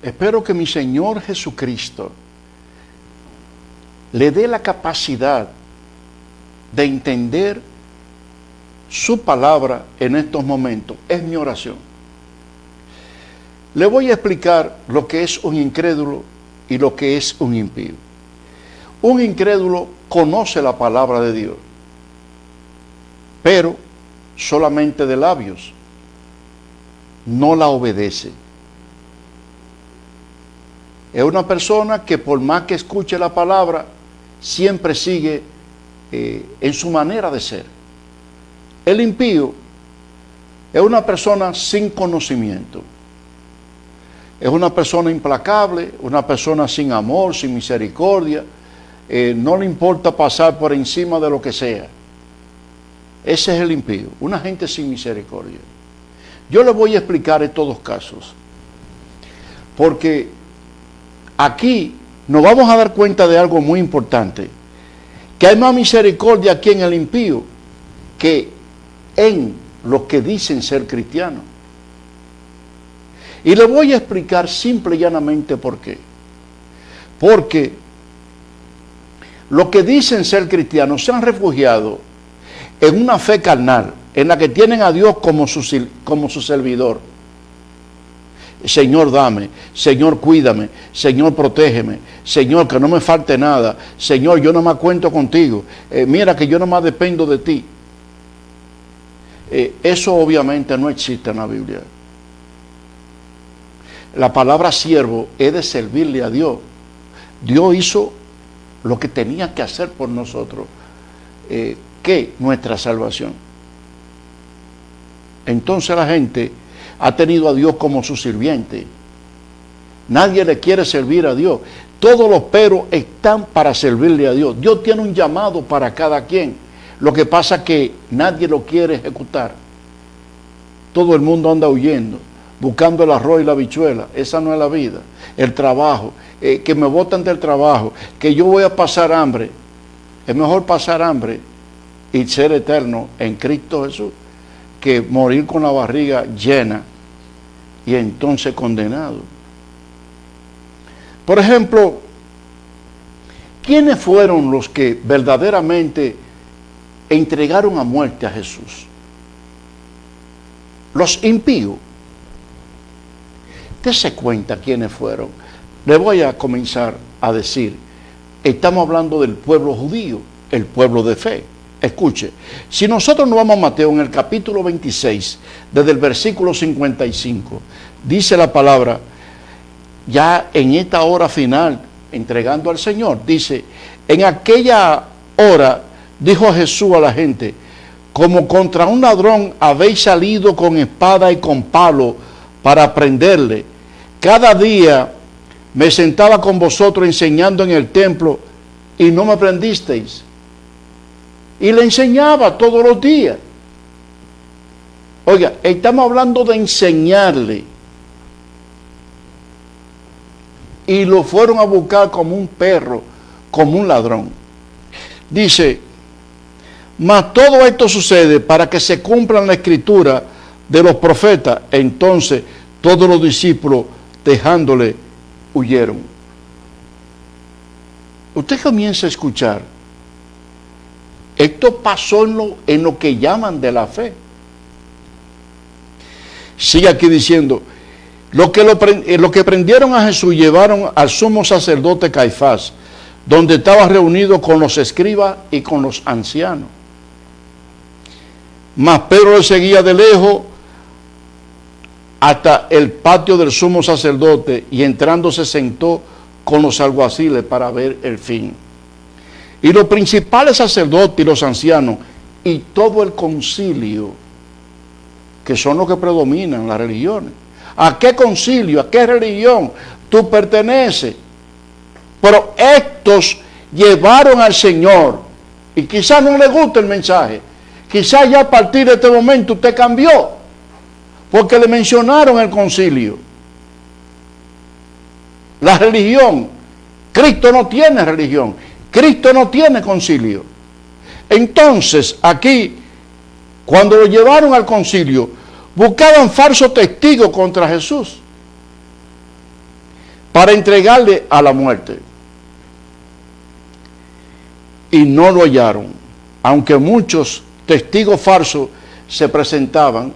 Espero que mi Señor Jesucristo le dé la capacidad de entender su palabra en estos momentos. Es mi oración. Le voy a explicar lo que es un incrédulo y lo que es un impío. Un incrédulo conoce la palabra de Dios, pero solamente de labios, no la obedece. Es una persona que por más que escuche la palabra, siempre sigue en su manera de ser. El impío es una persona sin conocimiento. Es una persona implacable, una persona sin amor, sin misericordia. No le importa pasar por encima de lo que sea. Ese es el impío, una gente sin misericordia. Yo le voy a explicar estos dos casos, porque aquí nos vamos a dar cuenta de algo muy importante, que hay más misericordia aquí en el impío que en los que dicen ser cristianos. Y le voy a explicar simple y llanamente por qué. Porque los que dicen ser cristianos se han refugiado en una fe carnal, en la que tienen a Dios como su servidor. Señor, dame. Señor, cuídame. Señor, protégeme. Señor, que no me falte nada. Señor, yo no me cuento contigo. Mira que yo no más dependo de ti. Eso obviamente no existe en la Biblia. La palabra siervo es de servirle a Dios. Dios hizo lo que tenía que hacer por nosotros, que nuestra salvación. Entonces la gente ha tenido a Dios como su sirviente. Nadie le quiere servir a Dios. Todos los peros están para servirle a Dios. Dios tiene un llamado para cada quien. Lo que pasa es que nadie lo quiere ejecutar. Todo el mundo anda huyendo, buscando el arroz y la habichuela. Esa no es la vida. El trabajo, que me botan del trabajo, que yo voy a pasar hambre. Es mejor pasar hambre y ser eterno en Cristo Jesús que morir con la barriga llena y entonces condenado. Por ejemplo, ¿quiénes fueron los que verdaderamente entregaron a muerte a Jesús? Los impíos. Dese cuenta quiénes fueron. Le voy a comenzar a decir, estamos hablando del pueblo judío, el pueblo de fe. Escuche, si nosotros nos vamos a Mateo en el capítulo 26, desde el versículo 55, dice la palabra, ya en esta hora final, entregando al Señor, dice, en aquella hora, dijo Jesús a la gente, como contra un ladrón habéis salido con espada y con palo para prenderle. Cada día me sentaba con vosotros enseñando en el templo y no me prendisteis. Y le enseñaba todos los días. Oiga, estamos hablando de enseñarle. Y lo fueron a buscar como un perro, como un ladrón. Dice, mas todo esto sucede para que se cumplan la escritura de los profetas. Entonces todos los discípulos, dejándole, huyeron. Usted comienza a escuchar. Esto pasó en lo que llaman de la fe. Sigue aquí diciendo, lo que prendieron a Jesús llevaron al sumo sacerdote Caifás, donde estaba reunido con los escribas y con los ancianos. Mas Pedro le seguía de lejos hasta el patio del sumo sacerdote y entrando se sentó con los alguaciles para ver el fin. Y los principales sacerdotes y los ancianos y todo el concilio, que son los que predominan las religiones. ¿A qué concilio, a qué religión tú perteneces? Pero estos llevaron al Señor, y quizás no le guste el mensaje, quizás ya a partir de este momento usted cambió, porque le mencionaron el concilio. La religión, Cristo no tiene religión, Cristo no tiene concilio. Entonces, aquí, cuando lo llevaron al concilio, buscaban falsos testigos contra Jesús. para entregarle a la muerte. Y no lo hallaron, aunque muchos testigos falsos se presentaban,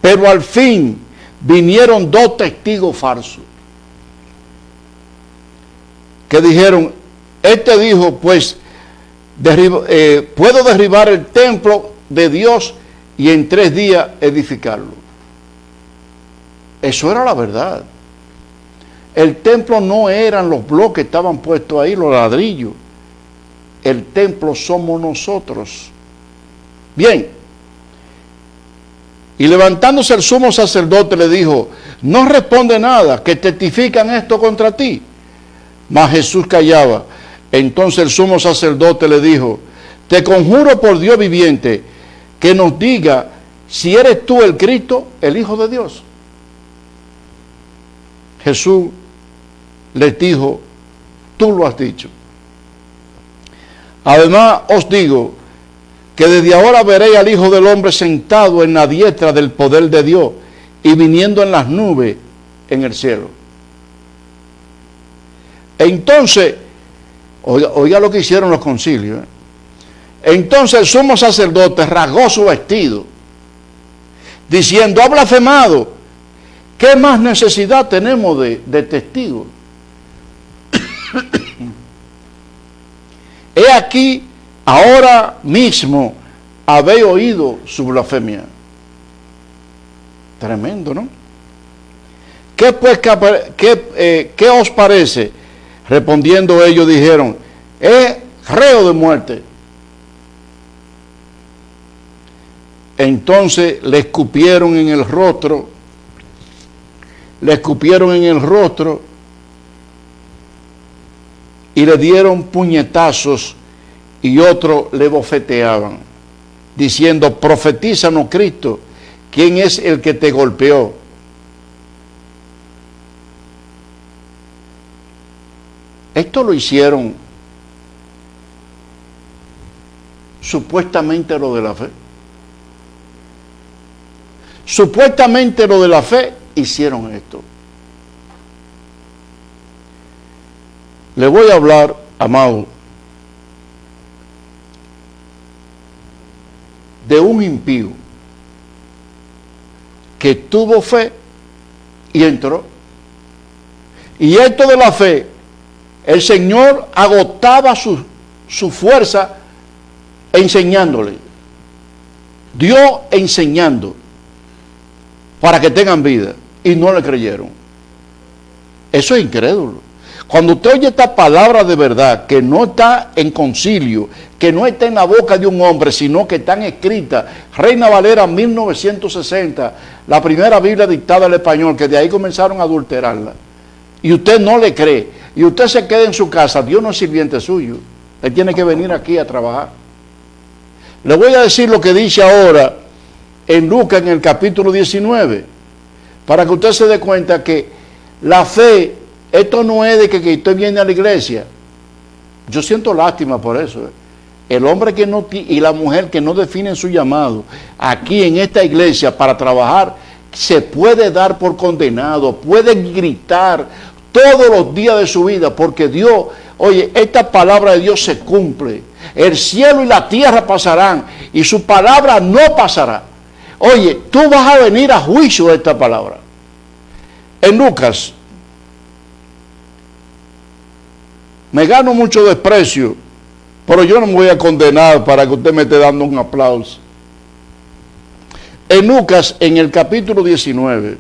pero al fin vinieron 2 testigos falsos que dijeron, este dijo, pues puedo derribar el templo de Dios y en 3 días edificarlo. Eso era la verdad. El templo no eran los bloques que estaban puestos ahí, los ladrillos. El templo somos nosotros. Bien. Y levantándose el sumo sacerdote le dijo, no responde nada, que testifican esto contra ti. Mas Jesús callaba. Entonces el sumo sacerdote le dijo, te conjuro por Dios viviente, que nos diga si eres tú el Cristo, el Hijo de Dios. Jesús les dijo, tú lo has dicho. Además os digo que desde ahora veréis al Hijo del Hombre sentado en la diestra del poder de Dios y viniendo en las nubes en el cielo. Entonces, oiga lo que hicieron los concilios. Entonces el sumo sacerdote rasgó su vestido, diciendo, ha blasfemado. ¿Qué más necesidad tenemos de testigos? He aquí, ahora mismo, habéis oído su blasfemia. Tremendo, ¿no? ¿Qué pues, qué os parece? Respondiendo ellos dijeron, es reo de muerte. Entonces le escupieron en el rostro, y le dieron puñetazos y otros le bofeteaban, diciendo, profetízanos Cristo, ¿quién es el que te golpeó? Esto lo hicieron supuestamente lo de la fe. Supuestamente lo de la fe hicieron esto. Le voy a hablar, amado, de un impío que tuvo fe y entró. Y esto de la fe, el Señor agotaba su fuerza enseñándole. Dios enseñando para que tengan vida, y no le creyeron. Eso es incrédulo. Cuando usted oye esta palabra de verdad, que no está en concilio, que no está en la boca de un hombre, sino que están escritas, Reina Valera 1960, la primera Biblia dictada al español, que de ahí comenzaron a adulterarla, y usted no le cree, y usted se queda en su casa, Dios no es sirviente suyo, él tiene que venir aquí a trabajar. Le voy a decir lo que dice ahora en Lucas, en el capítulo 19, para que usted se dé cuenta que la fe, esto no es de que usted viene a la iglesia. Yo siento lástima por eso. El hombre que no, y la mujer que no definen su llamado aquí en esta iglesia para trabajar, se puede dar por condenado, puede gritar todos los días de su vida, porque Dios, oye, esta palabra de Dios se cumple. El cielo y la tierra pasarán y su palabra no pasará. Oye, tú vas a venir a juicio de esta palabra. En Lucas, me gano mucho desprecio, pero yo no me voy a condenar para que usted me esté dando un aplauso. En Lucas, en el capítulo 19,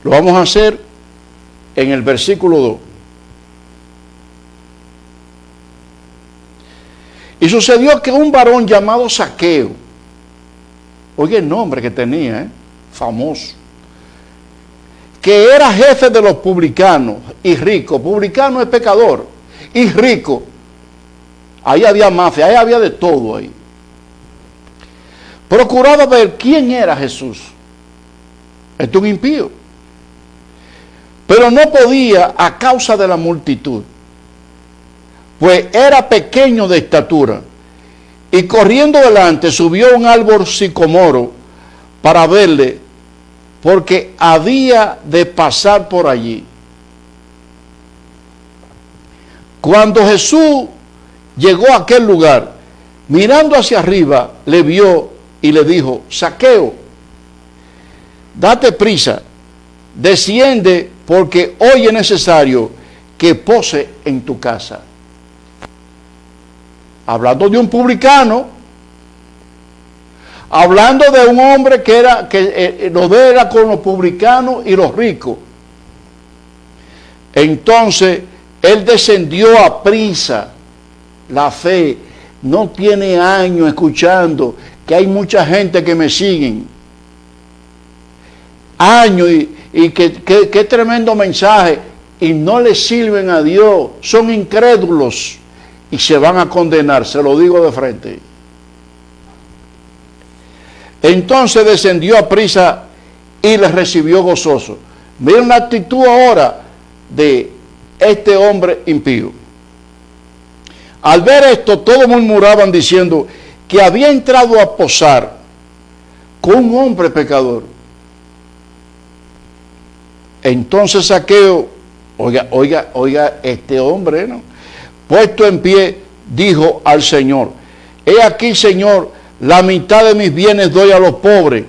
lo vamos a hacer en el versículo 2. Y sucedió que un varón llamado Zaqueo, oye el nombre que tenía, famoso, que era jefe de los publicanos y rico. Publicano es pecador y rico. Ahí había mafia, ahí había de todo ahí. Procuraba ver quién era Jesús. Esto es un impío. Pero no podía a causa de la multitud, pues era pequeño de estatura. Y corriendo delante subió a un árbol sicomoro para verle, porque había de pasar por allí. Cuando Jesús llegó a aquel lugar, mirando hacia arriba, le vio y le dijo: Zaqueo, date prisa, desciende, porque hoy es necesario que pose en tu casa. Hablando de un publicano, hablando de un hombre que lo de era con los publicanos y los ricos. Entonces él descendió a prisa. La fe no tiene años escuchando que hay mucha gente que me siguen. Años y que tremendo mensaje, y no le sirven a Dios, son incrédulos y se van a condenar, se lo digo de frente. Entonces descendió a prisa y le recibió gozoso. Miren la actitud ahora de este hombre impío. Al ver esto, todos murmuraban diciendo que había entrado a posar con un hombre pecador. Entonces Zaqueo, oiga, este hombre, ¿no?, puesto en pie, dijo al Señor: he aquí, Señor, la mitad de mis bienes doy a los pobres,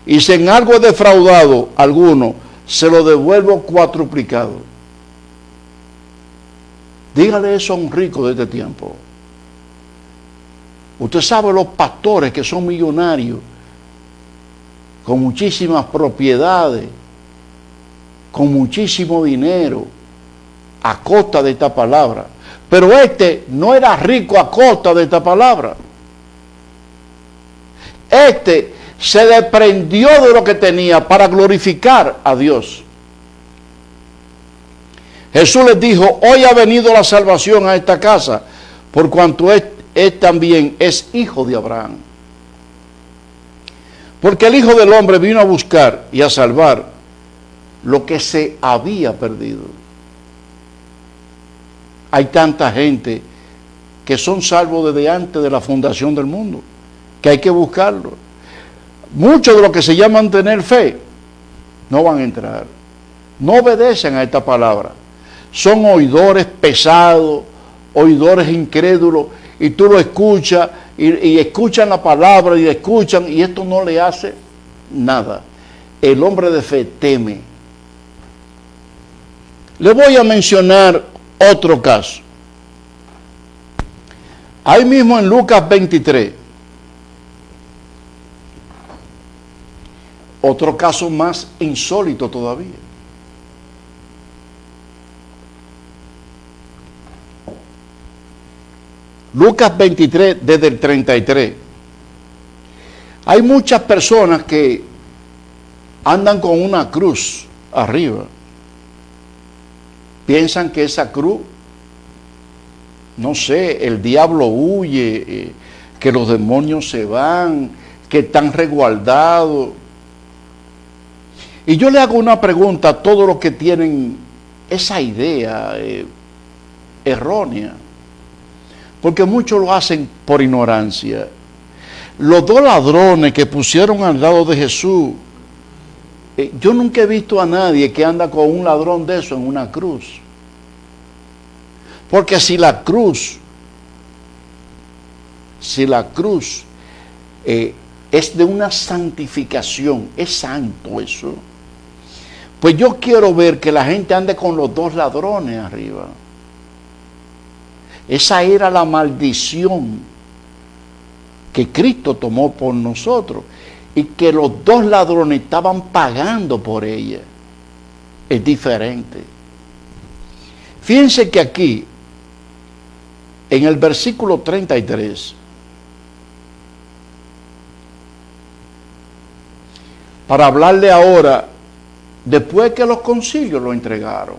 y si en algo he defraudado a alguno, se lo devuelvo cuatruplicado. Dígale eso a un rico de este tiempo. Usted sabe los pastores que son millonarios, con muchísimas propiedades, con muchísimo dinero, a costa de esta palabra. Pero este no era rico a costa de esta palabra. Este se desprendió de lo que tenía para glorificar a Dios. Jesús les dijo: hoy ha venido la salvación a esta casa, por cuanto él también es hijo de Abraham. Porque el Hijo del Hombre vino a buscar y a salvar lo que se había perdido. Hay tanta gente que son salvos desde antes de la fundación del mundo, que hay que buscarlo. Muchos de los que se llaman tener fe no van a entrar, no obedecen a esta palabra. Son oidores pesados, oidores incrédulos, y tú lo escuchas y escuchan la palabra y escuchan, y esto no le hace nada. El hombre de fe teme. Le voy a mencionar otro caso. Ahí mismo en Lucas 23. Otro caso más insólito todavía. Lucas 23, desde el 33. Hay muchas personas que andan con una cruz arriba. Piensan que esa cruz, no sé, el diablo huye, que los demonios se van, que están resguardados. Y yo le hago una pregunta a todos los que tienen esa idea errónea, porque muchos lo hacen por ignorancia. Los dos ladrones que pusieron al lado de Jesús, yo nunca he visto a nadie que anda con un ladrón de eso en una cruz. Porque si la cruz es de una santificación, es santo eso, pues yo quiero ver que la gente ande con los dos ladrones arriba. Esa era la maldición que Cristo tomó por nosotros, y que los dos ladrones estaban pagando por ella. Es diferente. Fíjense que aquí, en el versículo 33, para hablarle ahora, después que los concilios lo entregaron.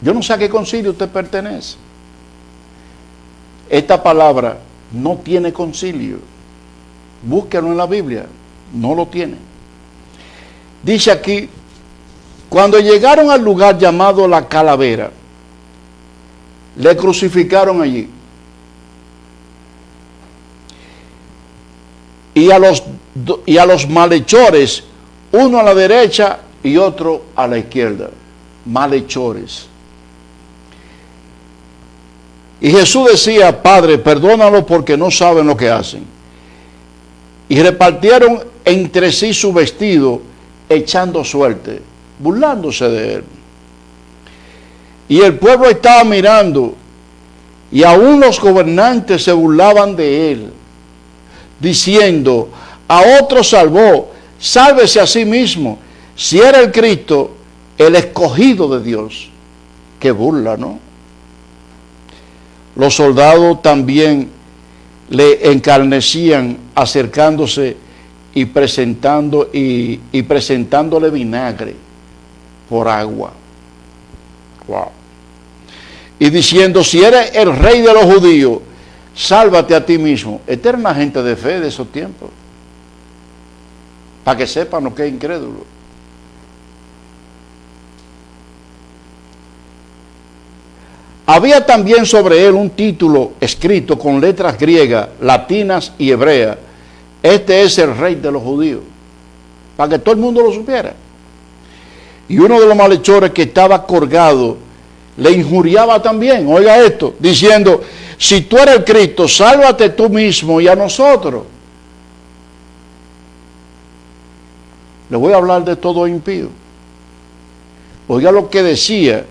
Yo no sé a qué concilio usted pertenece. Esta palabra no tiene concilio. Búsquelo en la Biblia, no lo tiene. Dice aquí: cuando llegaron al lugar llamado la Calavera, le crucificaron allí. y a los malhechores, uno a la derecha y otro a la izquierda. Malhechores. Y Jesús decía: Padre, perdónalo porque no saben lo que hacen. Y repartieron entre sí su vestido, echando suerte, burlándose de él. Y el pueblo estaba mirando, y aún los gobernantes se burlaban de él, diciendo: a otro salvó, sálvese a sí mismo, si era el Cristo, el escogido de Dios. Qué burla, ¿no? Los soldados también le encarnecían, acercándose y presentándole vinagre por agua. Wow. Y diciendo: si eres el rey de los judíos, sálvate a ti mismo. Esta era una gente de fe de esos tiempos, para que sepan lo que es incrédulo. Había también sobre él un título escrito con letras griegas, latinas y hebreas: este es el rey de los judíos, para que todo el mundo lo supiera. Y uno de los malhechores que estaba colgado le injuriaba también, oiga esto, diciendo: si tú eres el Cristo, sálvate tú mismo y a nosotros. Le voy a hablar de todo impío. Oiga lo que decía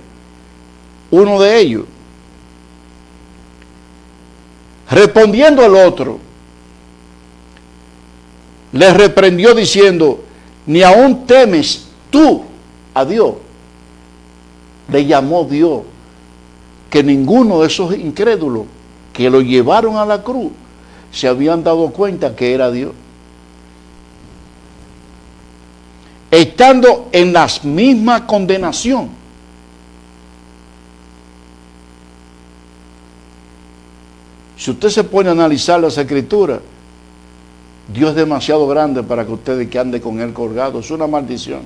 uno de ellos. Respondiendo el otro, le reprendió diciendo: ni aún temes tú a Dios. Le llamó Dios, que ninguno de esos incrédulos que lo llevaron a la cruz se habían dado cuenta que era Dios. Estando en la misma condenación. Si usted se pone a analizar las escrituras, Dios es demasiado grande para que usted que ande con él colgado. Es una maldición.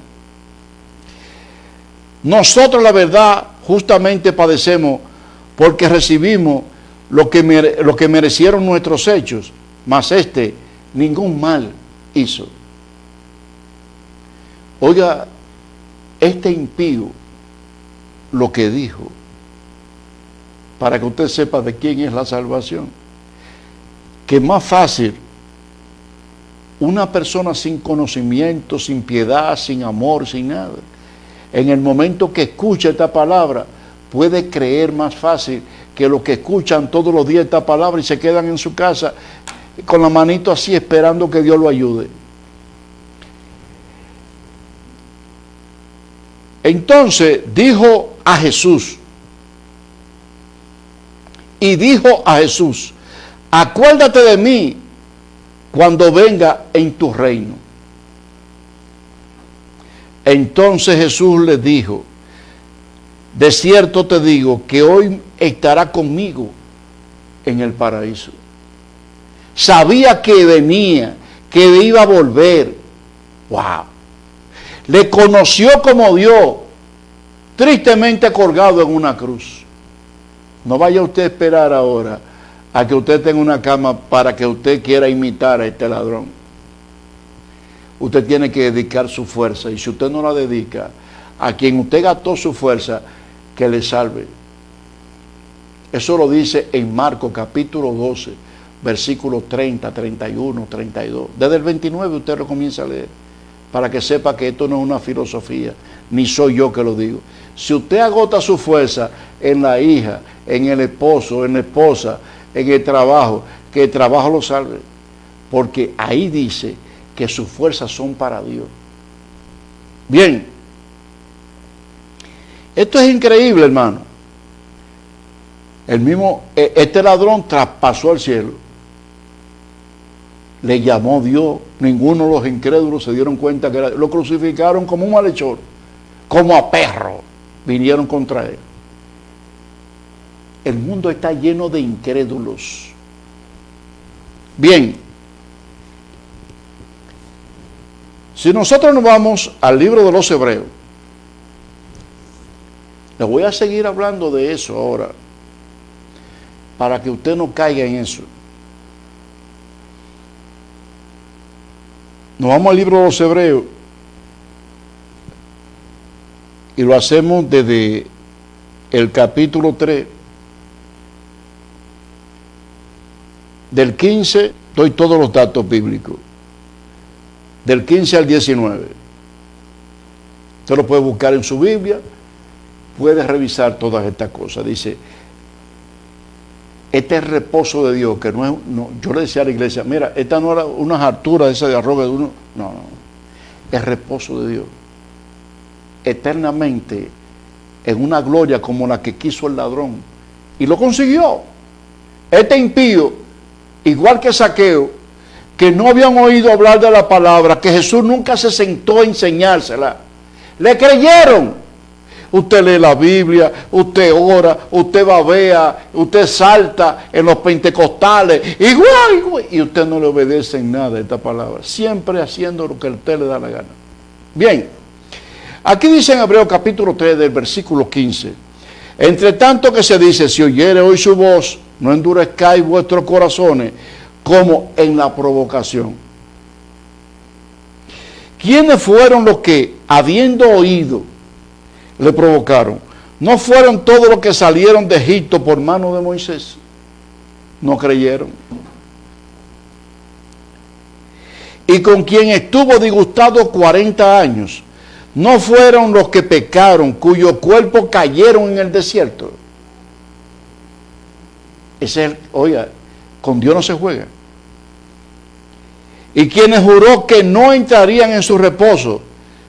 Nosotros, la verdad, justamente padecemos porque recibimos lo que merecieron nuestros hechos, mas ningún mal hizo. Oiga, este impío lo que dijo, para que usted sepa de quién es la salvación. Que más fácil una persona sin conocimiento, sin piedad, sin amor, sin nada, en el momento que escucha esta palabra, puede creer más fácil que los que escuchan todos los días esta palabra y se quedan en su casa con la manito así esperando que Dios lo ayude. Entonces dijo a Jesús, acuérdate de mí cuando venga en tu reino. Entonces Jesús le dijo: de cierto te digo que hoy estará conmigo en el paraíso. Sabía que venía, que iba a volver. Wow. Le conoció como Dios, tristemente colgado en una cruz. No vaya usted a esperar ahora a que usted tenga una cama para que usted quiera imitar a este ladrón. Usted tiene que dedicar su fuerza, y si usted no la dedica, a quien usted gastó su fuerza, que le salve. Eso lo dice en Marcos capítulo 12, versículos 30, 31, 32. Desde el 29 usted lo comienza a leer, para que sepa que esto no es una filosofía, ni soy yo que lo digo. Si usted agota su fuerza en la hija, en el esposo, en la esposa, en el trabajo, que el trabajo lo salve, porque ahí dice que sus fuerzas son para Dios. Bien, esto es increíble, hermano. Este ladrón traspasó el cielo, le llamó Dios. Ninguno de los incrédulos se dieron cuenta que lo crucificaron como un malhechor, como a perro vinieron contra él. El mundo está lleno de incrédulos. Bien, si nosotros nos vamos al libro de los Hebreos, les voy a seguir hablando de eso ahora, para que usted no caiga en eso. Nos vamos al libro de los Hebreos y lo hacemos desde el capítulo 3, del 15, doy todos los datos bíblicos, del 15 al 19. Usted lo puede buscar en su Biblia, puede revisar todas estas cosas. Dice, este es el reposo de Dios, que no es, no, yo le decía a la iglesia, mira, esta no era unas harturas esa de arroba de uno, no, es reposo de Dios, eternamente, en una gloria como la que quiso el ladrón, y lo consiguió. Este impío, igual que Zaqueo, que no habían oído hablar de la palabra, que Jesús nunca se sentó a enseñársela, le creyeron. Usted lee la Biblia, usted ora, usted babea, usted salta en los pentecostales, igual, y usted no le obedece en nada a esta palabra, siempre haciendo lo que a usted le da la gana. Bien, aquí dice en Hebreos capítulo 3 del versículo 15, entre tanto que se dice, si oyere hoy su voz, no endurezcáis vuestros corazones, como en la provocación. ¿Quiénes fueron los que, habiendo oído, le provocaron? ¿No fueron todos los que salieron de Egipto por mano de Moisés? No creyeron. Y con quien estuvo disgustado 40 años, ¿no fueron los que pecaron, cuyos cuerpos cayeron en el desierto? Ese es oiga, con Dios no se juega. Y quienes juró que no entrarían en su reposo,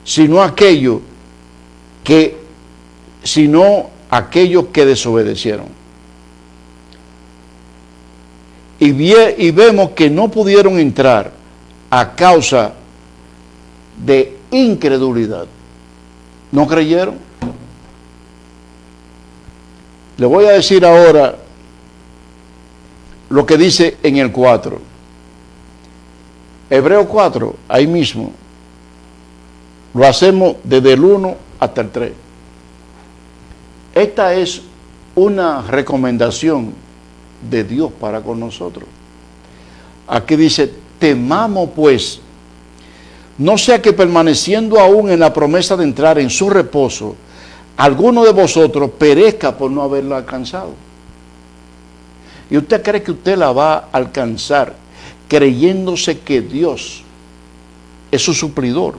sino aquellos que desobedecieron. Y vemos que no pudieron entrar a causa de incredulidad. ¿No creyeron? Le voy a decir ahora lo que dice en el 4. Hebreos 4, ahí mismo. Lo hacemos desde el 1 hasta el 3. Esta es una recomendación de Dios para con nosotros. Aquí dice, temamos pues, no sea que permaneciendo aún en la promesa de entrar en su reposo, alguno de vosotros perezca por no haberla alcanzado. ¿Y usted cree que usted la va a alcanzar creyéndose que Dios es su suplidor,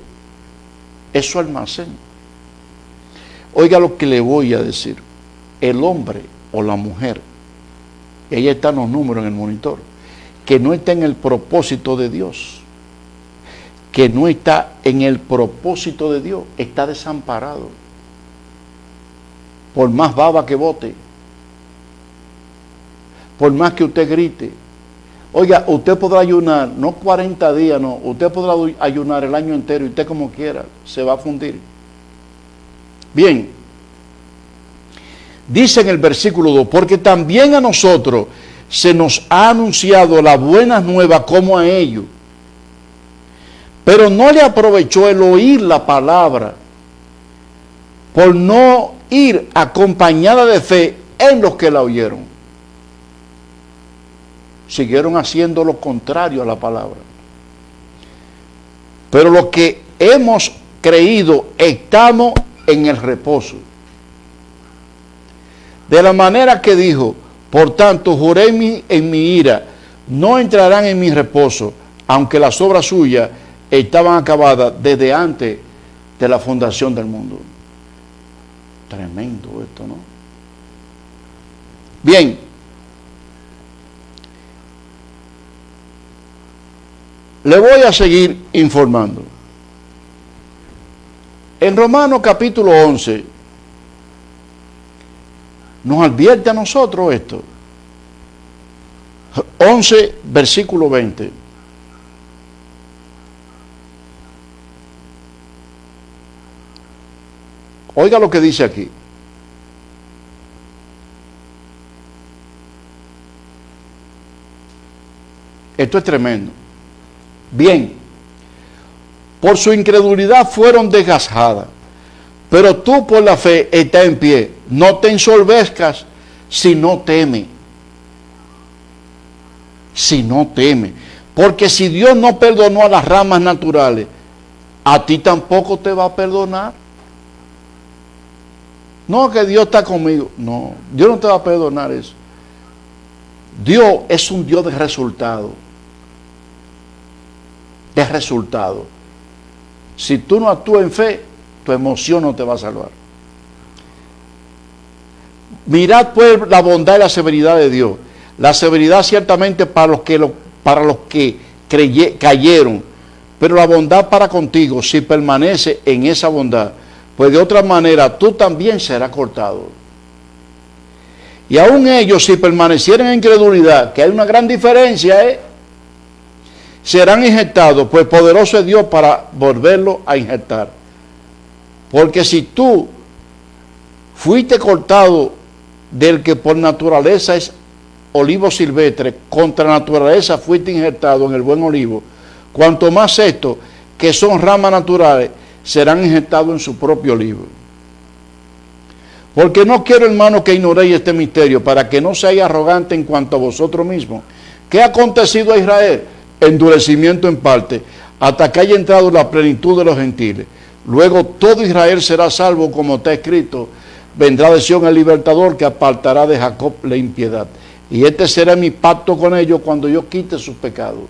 es su almacén? Oiga lo que le voy a decir. El hombre o la mujer, y ahí están los números en el monitor, que no está en el propósito de Dios, que no está en el propósito de Dios, está desamparado. Por más baba que bote, por más que usted grite. Oiga, usted podrá ayunar, no 40 días, no, usted podrá ayunar el año entero y usted como quiera, se va a fundir. Bien, dice en el versículo 2, porque también a nosotros se nos ha anunciado la buena nueva como a ellos, pero no le aprovechó el oír la palabra, por no ir acompañada de fe en los que la oyeron. Siguieron haciendo lo contrario a la palabra. Pero los que hemos creído estamos en el reposo. De la manera que dijo, por tanto juré en mi ira, no entrarán en mi reposo, aunque las obras suyas estaban acabadas desde antes de la fundación del mundo. Tremendo esto, ¿no? Bien. Le voy a seguir informando. En Romanos capítulo 11 nos advierte a nosotros esto. 11, versículo 20. Oiga lo que dice aquí. Esto es tremendo. Bien, por su incredulidad fueron desgajadas, pero tú por la fe estás en pie. No te ensoberzcas si no teme. Si no teme. Porque si Dios no perdonó a las ramas naturales, a ti tampoco te va a perdonar. No, que Dios está conmigo. No, Dios no te va a perdonar eso. Dios es un Dios de resultado. De resultado. Si tú no actúas en fe, tu emoción no te va a salvar. Mirad pues la bondad y la severidad de Dios. La severidad ciertamente para los que cayeron, pero la bondad para contigo si permanece en esa bondad, pues de otra manera tú también serás cortado. Y aún ellos, si permanecieran en incredulidad, que hay una gran diferencia, serán injertados, pues poderoso es Dios para volverlo a injertar. Porque si tú fuiste cortado del que por naturaleza es olivo silvestre, contra naturaleza fuiste injertado en el buen olivo, cuanto más estos, que son ramas naturales, serán injertados en su propio olivo. Porque no quiero, hermano, que ignoréis este misterio, para que no seáis arrogantes en cuanto a vosotros mismos. ¿Qué ha acontecido a Israel? Endurecimiento en parte, hasta que haya entrado la plenitud de los gentiles. Luego todo Israel será salvo, como está escrito: vendrá de Sión el libertador, que apartará de Jacob la impiedad. Y este será mi pacto con ellos cuando yo quite sus pecados,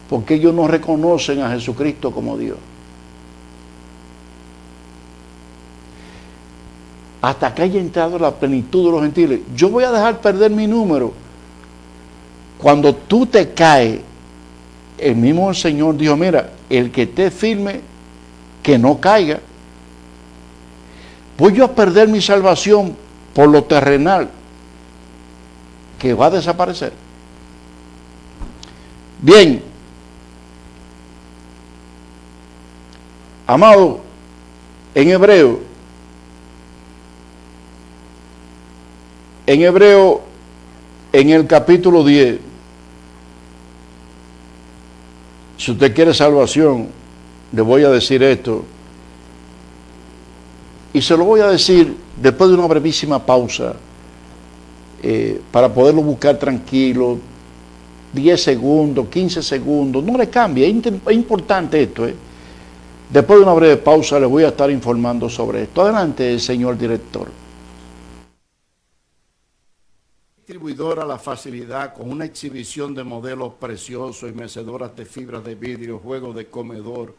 porque ellos no reconocen a Jesucristo como Dios. Hasta que haya entrado la plenitud de los gentiles. Yo voy a dejar perder mi número. Cuando tú te caes, el mismo Señor dijo: mira, el que esté firme, que no caiga. Voy yo a perder mi salvación por lo terrenal, que va a desaparecer. Bien, amado, en Hebreo, en el capítulo 10, si usted quiere salvación, le voy a decir esto, y se lo voy a decir después de una brevísima pausa, para poderlo buscar tranquilo, 10 segundos, 15 segundos, no le cambie, es importante esto. Después de una breve pausa le voy a estar informando sobre esto. Adelante, señor director. Distribuidora La Facilidad, con una exhibición de modelos preciosos y mecedoras de fibras de vidrio, juegos de comedor,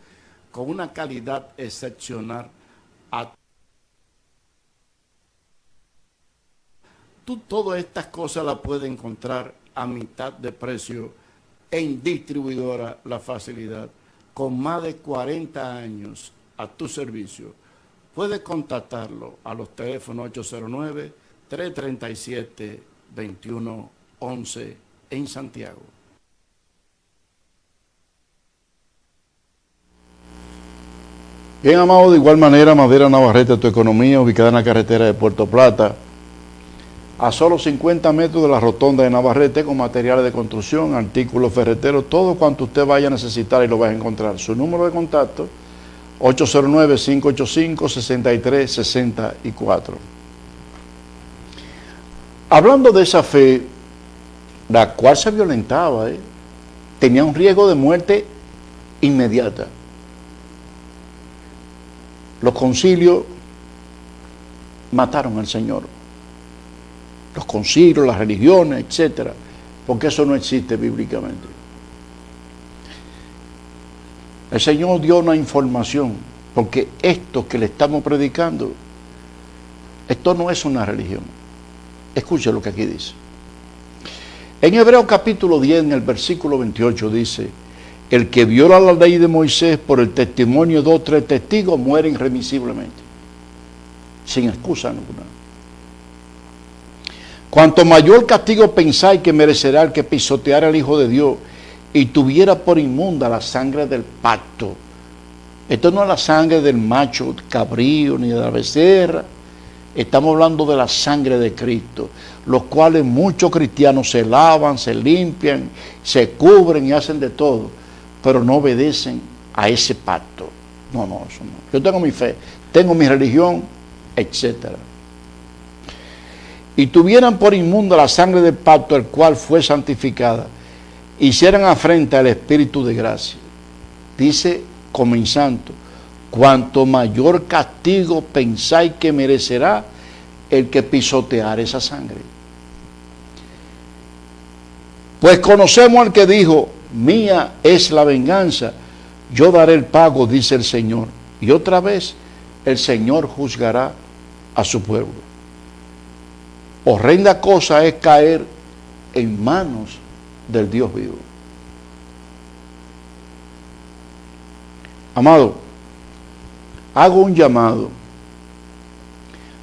con una calidad excepcional. Tú todas estas cosas las puedes encontrar a mitad de precio en Distribuidora La Facilidad, con más de 40 años a tu servicio. Puedes contactarlo a los teléfonos 809-337-2111 en Santiago. Bien, amado, de igual manera, Madera Navarrete, tu economía, ubicada en la carretera de Puerto Plata, a solo 50 metros de la rotonda de Navarrete, con materiales de construcción, artículos ferreteros, todo cuanto usted vaya a necesitar y lo va a encontrar. Su número de contacto, 809-585-6364. Hablando de esa fe, la cual se violentaba, tenía un riesgo de muerte inmediata. Los concilios mataron al Señor. Los concilios, las religiones, etcétera, porque eso no existe bíblicamente. El Señor dio una información, porque esto que le estamos predicando, esto no es una religión. Escuche lo que aquí dice. En Hebreos capítulo 10, en el versículo 28 dice: el que viola la ley de Moisés por el testimonio de 2 o 3 testigos muere irremisiblemente, sin excusa ninguna. Cuanto mayor castigo pensáis que merecerá el que pisoteara al Hijo de Dios y tuviera por inmunda la sangre del pacto. Esto no es la sangre del macho cabrío ni de la becerra. Estamos hablando de la sangre de Cristo, los cuales muchos cristianos se lavan, se limpian, se cubren y hacen de todo, pero no obedecen a ese pacto. No, eso no. Yo tengo mi fe, tengo mi religión, etcétera. Y tuvieran por inmunda la sangre del pacto, el cual fue santificada hicieran afrenta al Espíritu de gracia. Dice comenzando, cuanto mayor castigo pensáis que merecerá el que pisotear esa sangre. Pues conocemos al que dijo, mía es la venganza, yo daré el pago, dice el Señor. Y otra vez, el Señor juzgará a su pueblo. Horrenda cosa es caer en manos del Dios vivo. Amado, hago un llamado,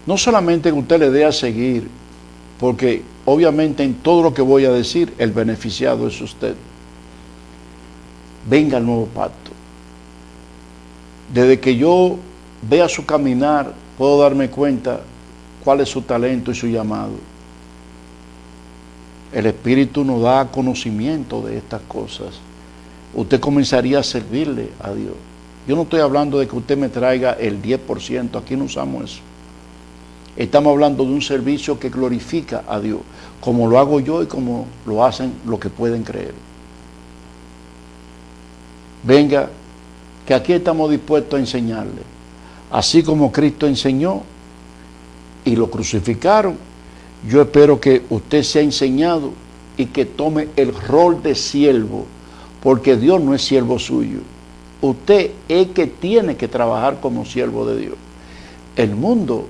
no solamente que usted le dé a seguir, porque obviamente en todo lo que voy a decir, el beneficiado es usted. Venga al nuevo pacto. Desde que yo vea su caminar, puedo darme cuenta cuál es su talento y su llamado. El Espíritu nos da conocimiento de estas cosas. Usted comenzaría a servirle a Dios. Yo no estoy hablando de que usted me traiga el 10%, aquí no usamos eso. Estamos hablando de un servicio que glorifica a Dios, como lo hago yo y como lo hacen los que pueden creer. Venga, que aquí estamos dispuestos a enseñarle. Así como Cristo enseñó y lo crucificaron, yo espero que usted sea enseñado y que tome el rol de siervo, porque Dios no es siervo suyo. Usted es que tiene que trabajar como siervo de Dios. El mundo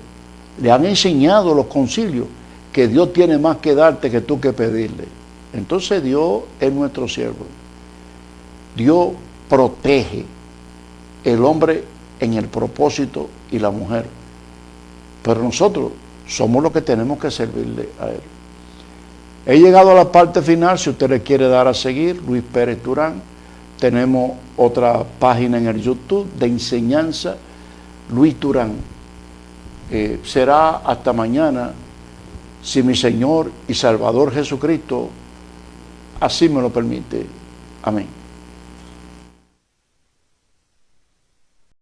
le han enseñado los concilios que Dios tiene más que darte que tú que pedirle. Entonces Dios es nuestro siervo. Dios protege el hombre en el propósito y la mujer. Pero nosotros somos los que tenemos que servirle a Él. He llegado a la parte final. Si usted le quiere dar a seguir, Luis Pérez Durán. Tenemos otra página en el YouTube de enseñanza, Luis Durán. Será hasta mañana, si mi Señor y Salvador Jesucristo así me lo permite. Amén.